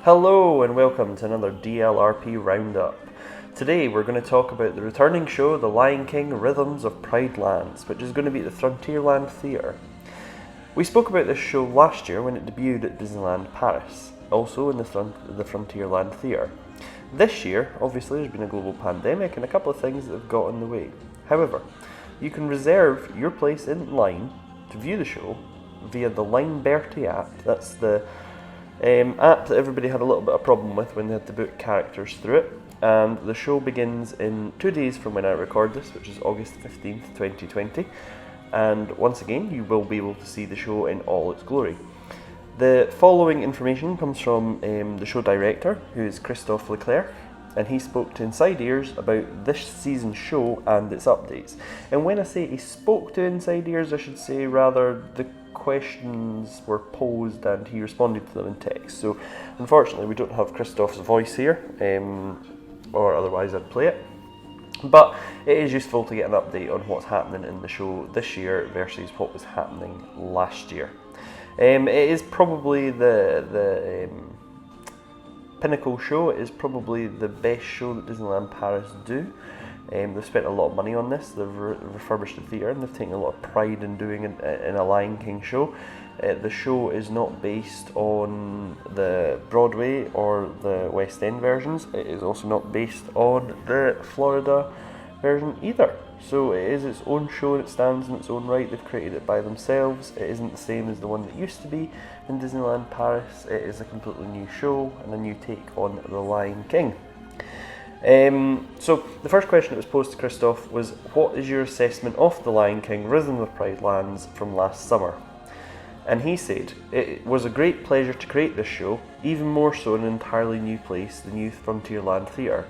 Hello and welcome to another DLRP Roundup. Today we're going to talk about the returning show The Lion King Rhythms of Pride Lands, which is going to be at the Frontierland Theatre. We spoke about this show last year when it debuted at Disneyland Paris, also in the Frontierland Theatre. This year, obviously, there's been a global pandemic and a couple of things that have got in the way. However, you can reserve your place in line to view the show via the Line Bertie app. That's the app that everybody had a little bit of problem with when they had to book characters through it, and the show begins in 2 days from when I record this, which is August 15th, 2020, and once again you will be able to see the show in all its glory. The following information comes from the show director, who is Christophe Leclerc, and he spoke to Inside Ears about this season's show and its updates. And when I say he spoke to Inside Ears, I should say rather the questions were posed and he responded to them in text. So unfortunately we don't have Christophe's voice here, or otherwise I'd play it. But it is useful to get an update on what's happening in the show this year versus what was happening last year. It is probably the pinnacle show. It is probably the best show that Disneyland Paris do. They've spent a lot of money on this. They've refurbished the theatre and they've taken a lot of pride in doing it in a Lion King show. The show is not based on the Broadway or the West End versions. It is also not based on the Florida version either. So it is its own show and it stands in its own right. They've created it by themselves. It isn't the same as the one that used to be in Disneyland Paris. It is a completely new show and a new take on The Lion King. So the first question that was posed to Christophe was, what is your assessment of The Lion King Rhythms of Pride Lands from last summer? And he said, it was a great pleasure to create this show, even more so in an entirely new place, the new Frontierland Theatre.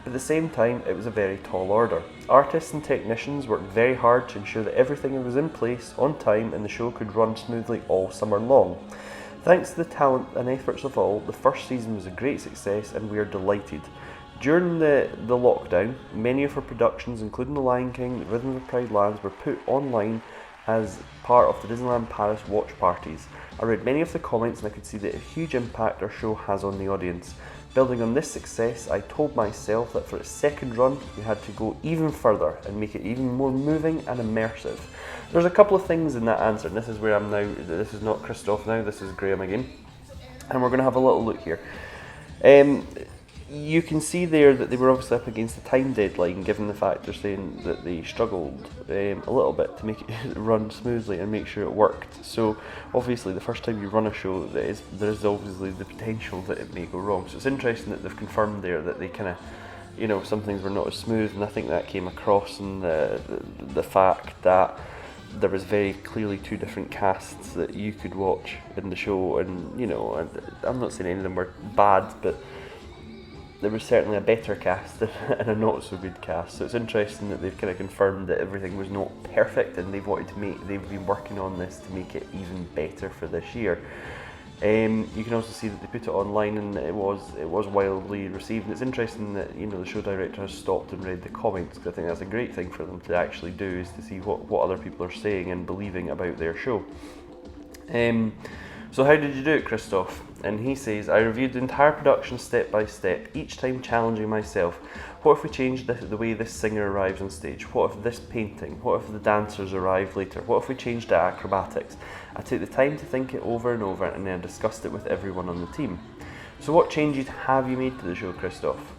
But at the same time, it was a very tall order. Artists and technicians worked very hard to ensure that everything was in place on time and the show could run smoothly all summer long. Thanks to the talent and efforts of all, the first season was a great success and we are delighted. During the lockdown, many of our productions, including The Lion King, Rhythms of Pride Lands, were put online as part of the Disneyland Paris watch parties. I read many of the comments and I could see the huge impact our show has on the audience. Building on this success, I told myself that for its second run, we had to go even further and make it even more moving and immersive. There's a couple of things in that answer, and this is where I'm now. This is not Christophe now, this is Graham again. And we're going to have a little look here. You can see there that they were obviously up against the time deadline, given the fact they're saying that they struggled a little bit to make it run smoothly and make sure it worked. So obviously the first time you run a show, there is obviously the potential that it may go wrong. So it's interesting that they've confirmed there that they kind of, some things were not as smooth, and I think that came across in the fact that there was very clearly two different casts that you could watch in the show, and I'm not saying any of them were bad, but there was certainly a better cast and a not so good cast. So it's interesting that they've kind of confirmed that everything was not perfect and they've been working on this to make it even better for this year. You can also see that they put it online and it was wildly received. And it's interesting that the show director has stopped and read the comments, because I think that's a great thing for them to actually do, is to see what other people are saying and believing about their show. So how did you do it, Christophe? And he says, I reviewed the entire production step by step, each time challenging myself. What if we changed the way this singer arrives on stage? What if this painting? What if the dancers arrive later? What if we changed the acrobatics? I took the time to think it over and over, and then I discussed it with everyone on the team. So what changes have you made to the show, Christophe?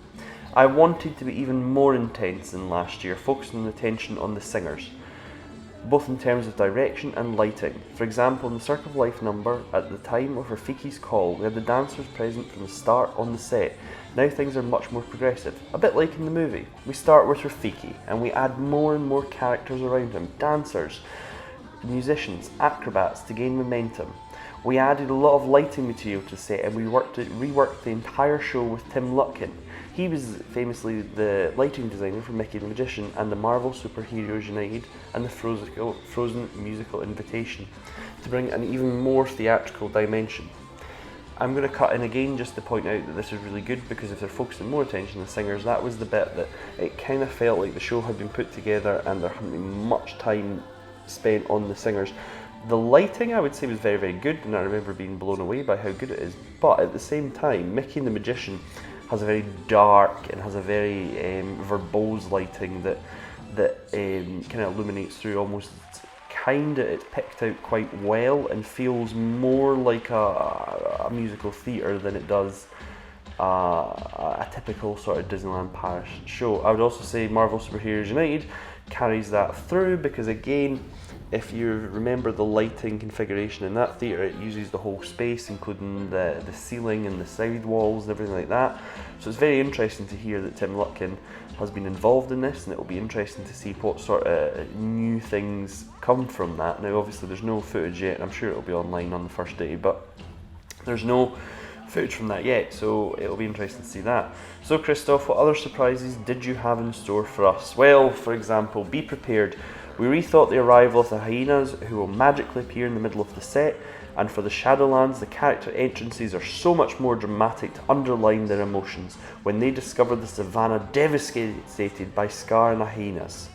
I wanted to be even more intense than last year, focusing the attention on the singers, both in terms of direction and lighting. For example, in the Circle of Life number, at the time of Rafiki's call, we had the dancers present from the start on the set. Now things are much more progressive, a bit like in the movie. We start with Rafiki, and we add more and more characters around him, dancers, musicians, acrobats, to gain momentum. We added a lot of lighting material to the set, and we reworked the entire show with Tim Lutkin. He was famously the lighting designer for Mickey the Magician and the Marvel Superheroes United and the Frozen musical Invitation, to bring an even more theatrical dimension. I'm going to cut in again just to point out that this is really good, because if they're focusing more attention on the singers, that was the bit that it kind of felt like the show had been put together and there hadn't been much time spent on the singers. The lighting, I would say, was very, very good, and I remember being blown away by how good it is. But at the same time, Mickey and the Magician has a very dark and has a very verbose lighting that kind of illuminates through almost it's picked out quite well and feels more like a musical theatre than it does a typical sort of Disneyland Paris show. I would also say Marvel Super Heroes United carries that through because, again, if you remember the lighting configuration in that theatre, it uses the whole space, including the ceiling and the side walls and everything like that. So it's very interesting to hear that Tim Lutkin has been involved in this, and it will be interesting to see what sort of new things come from that. Now, obviously, there's no footage yet, and I'm sure it'll be online on the first day, but there's no footage from that yet, so it'll be interesting to see that. So, Christoph, what other surprises did you have in store for us? Well, for example, be prepared. We rethought the arrival of the hyenas, who will magically appear in the middle of the set, and for the Shadowlands, the character entrances are so much more dramatic to underline their emotions when they discover the savannah devastated by Scar and the hyenas.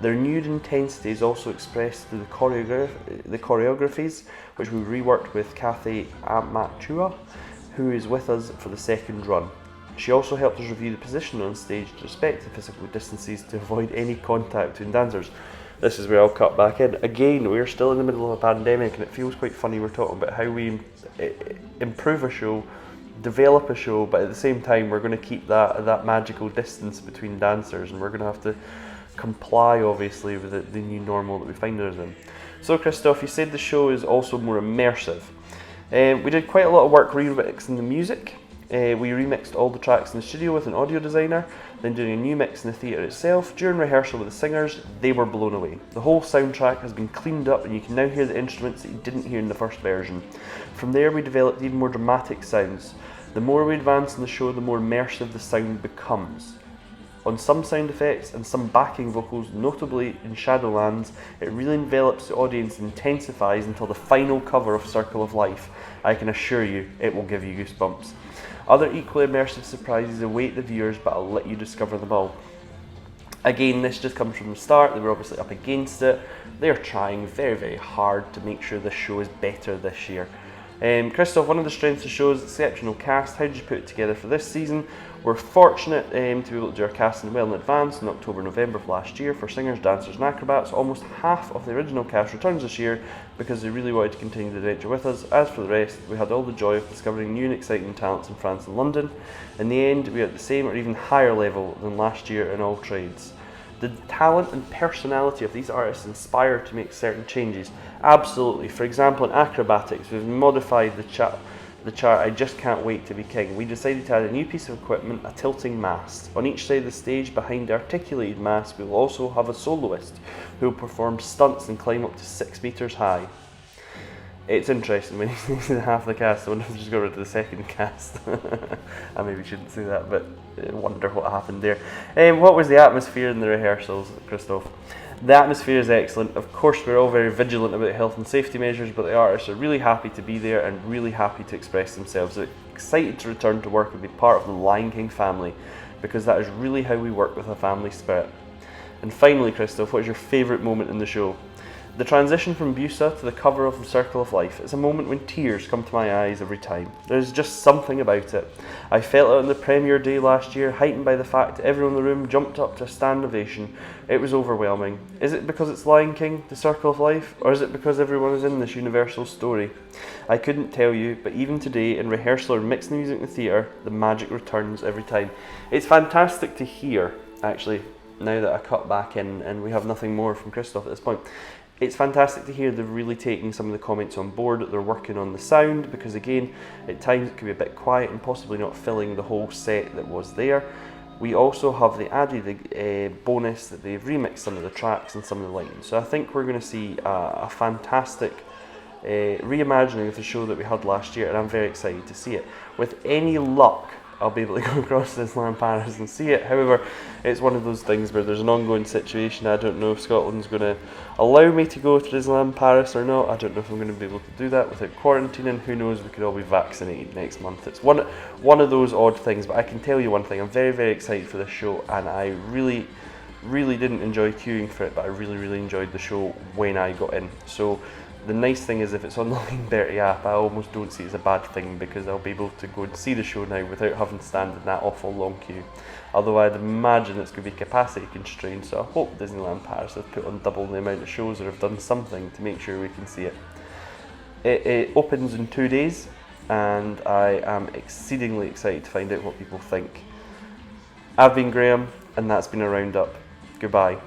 Their renewed intensity is also expressed through the choreographies, which we reworked with Kathy Amachua, who is with us for the second run. She also helped us review the position on stage to respect the physical distances to avoid any contact between dancers. This is where I'll cut back in. Again, we're still in the middle of a pandemic, and it feels quite funny we're talking about how we improve a show, develop a show, but at the same time we're going to keep that magical distance between dancers, and we're going to have to comply, obviously, with the new normal that we find ourselves in. So, Christoph, you said the show is also more immersive. We did quite a lot of work remixing the music. We remixed all the tracks in the studio with an audio designer, then doing a new mix in the theatre itself. During rehearsal with the singers, they were blown away. The whole soundtrack has been cleaned up, and you can now hear the instruments that you didn't hear in the first version. From there, we developed even more dramatic sounds. The more we advance in the show, the more immersive the sound becomes. On some sound effects and some backing vocals, notably in Shadowlands, it really envelops the audience and intensifies until the final cover of Circle of Life. I can assure you, it will give you goosebumps. Other equally immersive surprises await the viewers, but I'll let you discover them all. Again, this just comes from the start. They were obviously up against it. They're trying very, very hard to make sure this show is better this year. Christoph, one of the strengths of the show is exceptional cast. How did you put it together for this season? We're fortunate to be able to do our casting well in advance in October, November of last year for singers, dancers and acrobats. Almost half of the original cast returns this year because they really wanted to continue the adventure with us. As for the rest, we had all the joy of discovering new and exciting talents in France and London. In the end, we are at the same or even higher level than last year in all trades. Did the talent and personality of these artists inspire to make certain changes? Absolutely. For example, in acrobatics, we've modified the chart I Just Can't Wait to Be King. We decided to add a new piece of equipment, a tilting mast. On each side of the stage, behind the articulated mast, we will also have a soloist who will perform stunts and climb up to 6 metres high. It's interesting when you see half the cast. I wonder if they just go rid of the second cast. I maybe shouldn't say that, but I wonder what happened there. What was the atmosphere in the rehearsals, Christoph? The atmosphere is excellent. Of course, we're all very vigilant about health and safety measures, but the artists are really happy to be there and really happy to express themselves. They're excited to return to work and be part of the Lion King family, because that is really how we work with a family spirit. And finally, Christoph, what is your favourite moment in the show? The transition from Busa to the cover of The Circle of Life is a moment when tears come to my eyes every time. There's just something about it. I felt it on the premiere day last year, heightened by the fact that everyone in the room jumped up to a stand ovation. It was overwhelming. Is it because it's Lion King, The Circle of Life, or is it because everyone is in this universal story? I couldn't tell you, but even today, in rehearsal or mixing music in the theatre, the magic returns every time. It's fantastic to hear, actually, now that I cut back in and we have nothing more from Christoph at this point. It's fantastic to hear they're really taking some of the comments on board, that they're working on the sound, because again, at times it can be a bit quiet and possibly not filling the whole set that was there. We also have the added bonus that they've remixed some of the tracks and some of the lines. So I think we're going to see a fantastic reimagining of the show that we had last year, and I'm very excited to see it. With any luck, I'll be able to go across to Disneyland Paris and see it. However, it's one of those things where there's an ongoing situation. I don't know if Scotland's going to allow me to go to Disneyland Paris or not. I don't know if I'm going to be able to do that without quarantining. Who knows, we could all be vaccinated next month. It's one of those odd things, but I can tell you one thing. I'm very, very excited for this show, and I really Really didn't enjoy queuing for it, but I really enjoyed the show when I got in. So the nice thing is if it's on the Line Bertie app, I almost don't see it as a bad thing because I'll be able to go and see the show now without having to stand in that awful long queue. Although I'd imagine it's going to be capacity constrained, so I hope Disneyland Paris have put on double the amount of shows or have done something to make sure we can see it. It opens in 2 days, and I am exceedingly excited to find out what people think. I've been Graham, and that's been a roundup. Goodbye.